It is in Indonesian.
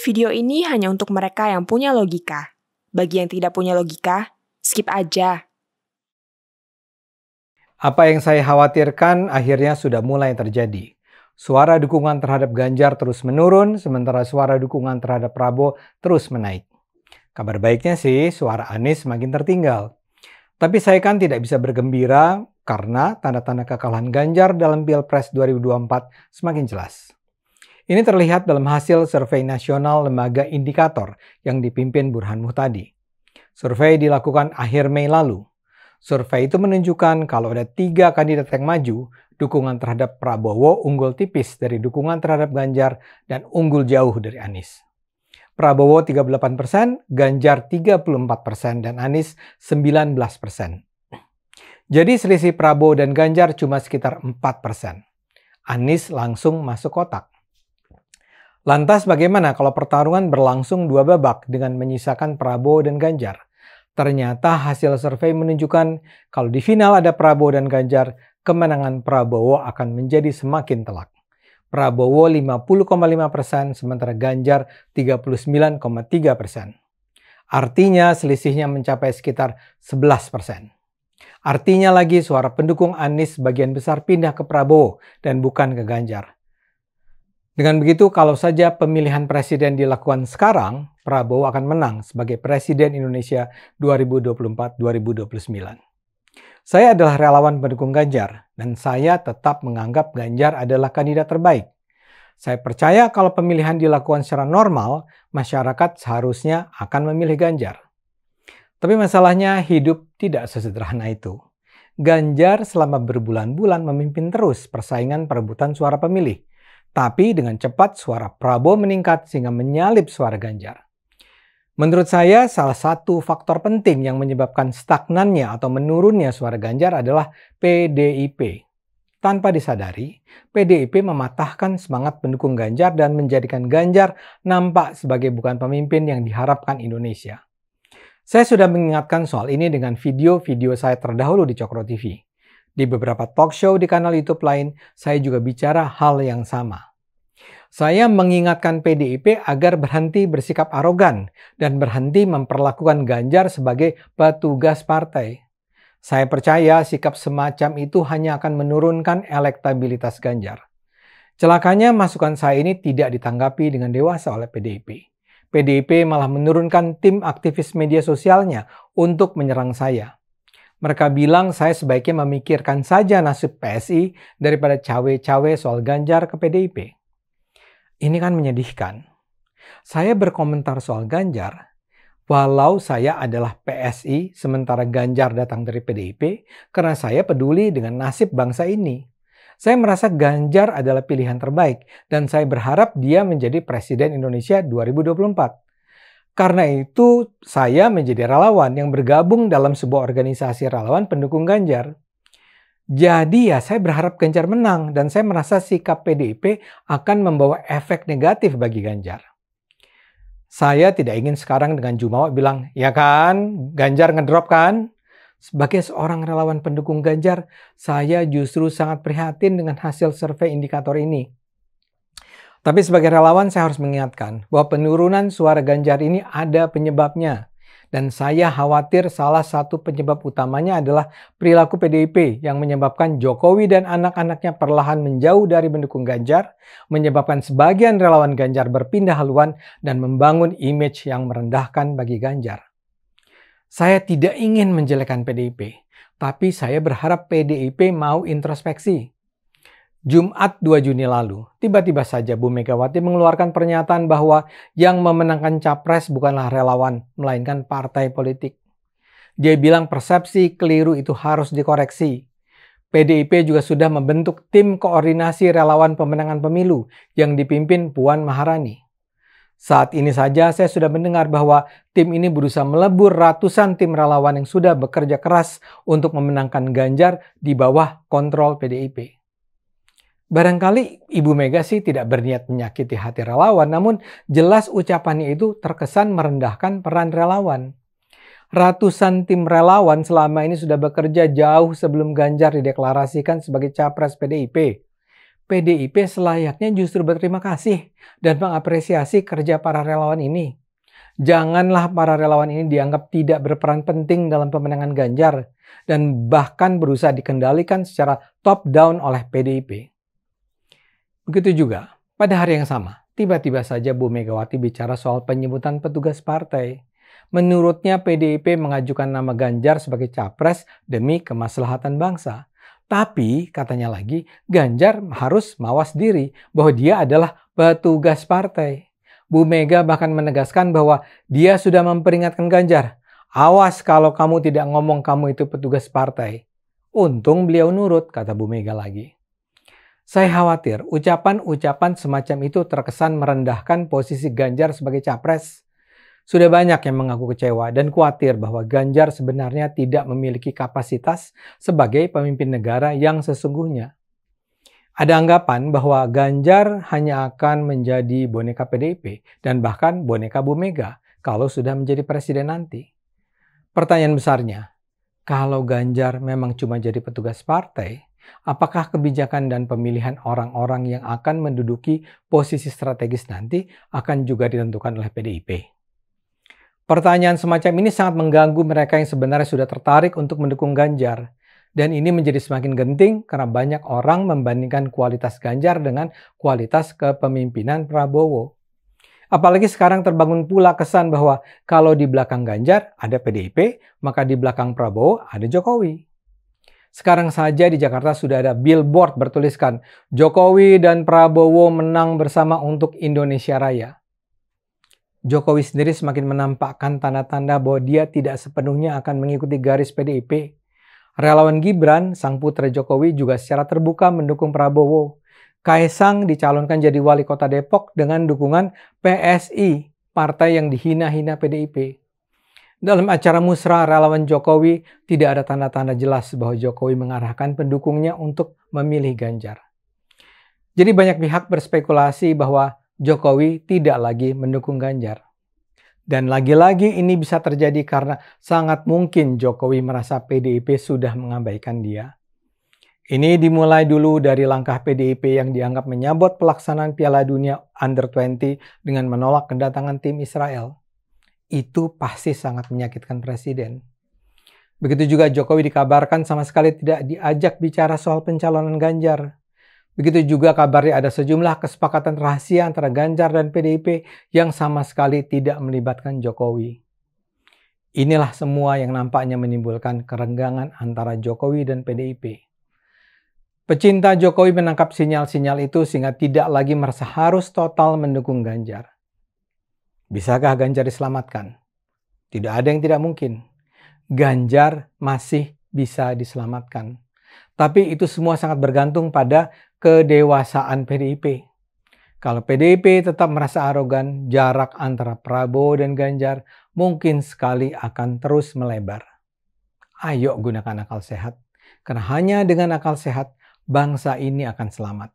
Video ini hanya untuk mereka yang punya logika. Bagi yang tidak punya logika, skip aja. Apa yang saya khawatirkan akhirnya sudah mulai terjadi. Suara dukungan terhadap Ganjar terus menurun, sementara suara dukungan terhadap Prabowo terus menaik. Kabar baiknya sih, suara Anies makin tertinggal. Tapi saya kan tidak bisa bergembira karena tanda-tanda kekalahan Ganjar dalam Pilpres 2024 semakin jelas. Ini terlihat dalam hasil survei nasional lembaga indikator yang dipimpin Burhan Muhtadi. Survei dilakukan akhir Mei lalu. Survei itu menunjukkan kalau ada 3 kandidat yang maju, dukungan terhadap Prabowo unggul tipis dari dukungan terhadap Ganjar dan unggul jauh dari Anies. Prabowo 38%, Ganjar 34%, dan Anies 19%. Jadi selisih Prabowo dan Ganjar cuma sekitar 4%. Anies langsung masuk kotak. Lantas bagaimana kalau pertarungan berlangsung 2 babak dengan menyisakan Prabowo dan Ganjar? Ternyata hasil survei menunjukkan kalau di final ada Prabowo dan Ganjar, kemenangan Prabowo akan menjadi semakin telak. Prabowo 50,5%, sementara Ganjar 39,3%. Artinya selisihnya mencapai sekitar 11%. Artinya lagi suara pendukung Anies sebagian besar pindah ke Prabowo dan bukan ke Ganjar. Dengan begitu, kalau saja pemilihan presiden dilakukan sekarang, Prabowo akan menang sebagai Presiden Indonesia 2024-2029. Saya adalah relawan pendukung Ganjar, dan saya tetap menganggap Ganjar adalah kandidat terbaik. Saya percaya kalau pemilihan dilakukan secara normal, masyarakat seharusnya akan memilih Ganjar. Tapi masalahnya hidup tidak sesederhana itu. Ganjar selama berbulan-bulan memimpin terus persaingan perebutan suara pemilih. Tapi dengan cepat suara Prabowo meningkat sehingga menyalip suara Ganjar. Menurut saya, salah satu faktor penting yang menyebabkan stagnannya atau menurunnya suara Ganjar adalah PDIP. Tanpa disadari, PDIP mematahkan semangat pendukung Ganjar dan menjadikan Ganjar nampak sebagai bukan pemimpin yang diharapkan Indonesia. Saya sudah mengingatkan soal ini dengan video-video saya terdahulu di Cokro TV. Di beberapa talk show di kanal YouTube lain, saya juga bicara hal yang sama. Saya mengingatkan PDIP agar berhenti bersikap arogan dan berhenti memperlakukan Ganjar sebagai petugas partai. Saya percaya sikap semacam itu hanya akan menurunkan elektabilitas Ganjar. Celakanya masukan saya ini tidak ditanggapi dengan dewasa oleh PDIP. PDIP malah menurunkan tim aktivis media sosialnya untuk menyerang saya. Mereka bilang saya sebaiknya memikirkan saja nasib PSI daripada cawe-cawe soal Ganjar ke PDIP. Ini kan menyedihkan. Saya berkomentar soal Ganjar, walau saya adalah PSI sementara Ganjar datang dari PDIP, karena saya peduli dengan nasib bangsa ini. Saya merasa Ganjar adalah pilihan terbaik dan saya berharap dia menjadi Presiden Indonesia 2024. Karena itu saya menjadi relawan yang bergabung dalam sebuah organisasi relawan pendukung Ganjar. Jadi ya saya berharap Ganjar menang dan saya merasa sikap PDIP akan membawa efek negatif bagi Ganjar. Saya tidak ingin sekarang dengan jumawa bilang, ya kan Ganjar ngedrop kan? Sebagai seorang relawan pendukung Ganjar, saya justru sangat prihatin dengan hasil survei indikator ini. Tapi sebagai relawan saya harus mengingatkan bahwa penurunan suara Ganjar ini ada penyebabnya. Dan saya khawatir salah satu penyebab utamanya adalah perilaku PDIP yang menyebabkan Jokowi dan anak-anaknya perlahan menjauh dari pendukung Ganjar, menyebabkan sebagian relawan Ganjar berpindah haluan dan membangun image yang merendahkan bagi Ganjar. Saya tidak ingin menjelekkan PDIP, tapi saya berharap PDIP mau introspeksi. Jumat 2 Juni lalu, tiba-tiba saja Bu Megawati mengeluarkan pernyataan bahwa yang memenangkan capres bukanlah relawan, melainkan partai politik. Dia bilang persepsi keliru itu harus dikoreksi. PDIP juga sudah membentuk tim koordinasi relawan pemenangan pemilu yang dipimpin Puan Maharani. Saat ini saja saya sudah mendengar bahwa tim ini berusaha melebur ratusan tim relawan yang sudah bekerja keras untuk memenangkan Ganjar di bawah kontrol PDIP. Barangkali Ibu Mega sih tidak berniat menyakiti hati relawan, namun jelas ucapannya itu terkesan merendahkan peran relawan. Ratusan tim relawan selama ini sudah bekerja jauh sebelum Ganjar dideklarasikan sebagai capres PDIP. PDIP selayaknya justru berterima kasih dan mengapresiasi kerja para relawan ini. Janganlah para relawan ini dianggap tidak berperan penting dalam pemenangan Ganjar dan bahkan berusaha dikendalikan secara top-down oleh PDIP. Begitu juga, pada hari yang sama, tiba-tiba saja Bu Megawati bicara soal penyebutan petugas partai. Menurutnya PDIP mengajukan nama Ganjar sebagai capres demi kemaslahatan bangsa. Tapi katanya lagi, Ganjar harus mawas diri bahwa dia adalah petugas partai. Bu Mega bahkan menegaskan bahwa dia sudah memperingatkan Ganjar, awas kalau kamu tidak ngomong kamu itu petugas partai. Untung beliau nurut, kata Bu Mega lagi. Saya khawatir ucapan-ucapan semacam itu terkesan merendahkan posisi Ganjar sebagai capres. Sudah banyak yang mengaku kecewa dan khawatir bahwa Ganjar sebenarnya tidak memiliki kapasitas sebagai pemimpin negara yang sesungguhnya. Ada anggapan bahwa Ganjar hanya akan menjadi boneka PDIP dan bahkan boneka Bu Mega kalau sudah menjadi presiden nanti. Pertanyaan besarnya, kalau Ganjar memang cuma jadi petugas partai, apakah kebijakan dan pemilihan orang-orang yang akan menduduki posisi strategis nanti akan juga ditentukan oleh PDIP? Pertanyaan semacam ini sangat mengganggu mereka yang sebenarnya sudah tertarik untuk mendukung Ganjar. Dan ini menjadi semakin genting karena banyak orang membandingkan kualitas Ganjar dengan kualitas kepemimpinan Prabowo. Apalagi sekarang terbangun pula kesan bahwa kalau di belakang Ganjar ada PDIP, maka di belakang Prabowo ada Jokowi. Sekarang saja di Jakarta sudah ada billboard bertuliskan Jokowi dan Prabowo menang bersama untuk Indonesia Raya. Jokowi sendiri semakin menampakkan tanda-tanda bahwa dia tidak sepenuhnya akan mengikuti garis PDIP. Relawan Gibran, sang putra Jokowi, juga secara terbuka mendukung Prabowo. Kaisang dicalonkan jadi wali kota Depok dengan dukungan PSI, partai yang dihina-hina PDIP. Dalam acara musrah relawan Jokowi, tidak ada tanda-tanda jelas bahwa Jokowi mengarahkan pendukungnya untuk memilih Ganjar. Jadi banyak pihak berspekulasi bahwa Jokowi tidak lagi mendukung Ganjar. Dan lagi-lagi ini bisa terjadi karena sangat mungkin Jokowi merasa PDIP sudah mengabaikan dia. Ini dimulai dulu dari langkah PDIP yang dianggap menyabot pelaksanaan Piala Dunia Under-20 dengan menolak kedatangan tim Israel. Itu pasti sangat menyakitkan Presiden. Begitu juga Jokowi dikabarkan sama sekali tidak diajak bicara soal pencalonan Ganjar. Begitu juga kabarnya ada sejumlah kesepakatan rahasia antara Ganjar dan PDIP yang sama sekali tidak melibatkan Jokowi. Inilah semua yang nampaknya menimbulkan kerenggangan antara Jokowi dan PDIP. Pecinta Jokowi menangkap sinyal-sinyal itu sehingga tidak lagi merasa harus total mendukung Ganjar. Bisakah Ganjar diselamatkan? Tidak ada yang tidak mungkin. Ganjar masih bisa diselamatkan. Tapi itu semua sangat bergantung pada kedewasaan PDIP. Kalau PDIP tetap merasa arogan, jarak antara Prabowo dan Ganjar mungkin sekali akan terus melebar. Ayo gunakan akal sehat, karena hanya dengan akal sehat bangsa ini akan selamat.